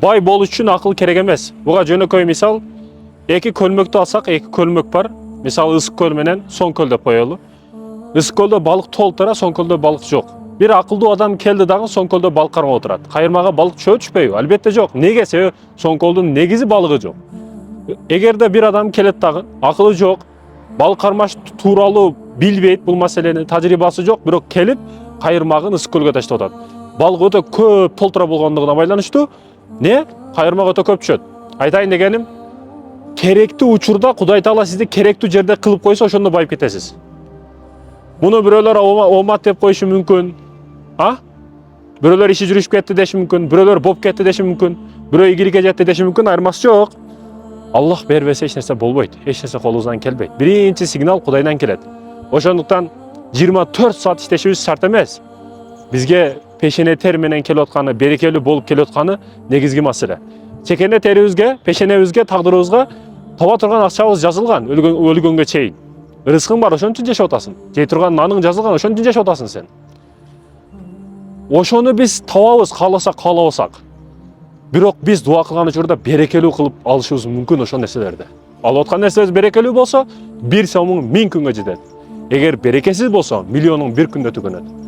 Бай болуш үчүн акыл керек эмес. Буга жөнөкөй мисал, эки көлмөктү алсак, эки көлмөк бар. Мисалы Ысык көл менен Соң көл деп коелу. Ысык көлдө балык толтура, Соң көлдө балык жок. Бир акылдуу адам келди дагы Соң көлдө балык кармап отурат. Кайырмага балык чөбө түшпөйбү? Албетте жок. Неге? Себеби Соң көлдүн негизи балыгы жок. Эгерде бир адам келет дагы, акылы жок, балык кармаш тууралуу билбейт, бул маселени тажрыйбасы жок, бирок келип кайырмагын Ысык көлгө таштап атат. Балык өтө көп толтура болгондугуна байланыштуу не? Кайырмак өтө көп түшөт. Айтайын дегеним, керектүү учурда Кудай Таала сизди керектүү жерде кылып койсо, ошондо байып кетесиз. Муну бирөөлөр омат деп коюшу мүмкүн. Бирөөлөр иши жүрүшүп кетти деши мүмкүн, бирөөлөр боп кетти деши мүмкүн, бирөө игиликке жетти деши мүмкүн, айырмасы жок. Аллах бербесе эч нерсе болбойт, эч нерсе колубуздан келбейт. Биринчи сигнал Кудайдан келет. Ошондуктан 24 саат иштешибиз шарт эмес. Бизге пешене тер менен келип атканы, берекелүү болуп келип атканы негизги маселе. Чекене терибизге, пешенебизге, тагдырыбызга таба турган акчабыз жазылган өлгөнгө чейин. Рызкың бар, ошон үчүн жашап атасың. Жей турган наның жазылган, ошон үчүн жашап атасың сен. Ошону биз табабыз, кааласак, каалабасак. Бирок биз дуа кылган учурда берекелүү кылып алышыбыз мүмкүн ошол нерселерди. Алып аткан нерсебиз берекелүү болсо, 1 сомуң 1000 күнгө жетет. Эгер берекесиз болсо, миллионуң 1 күндө түгөнөт.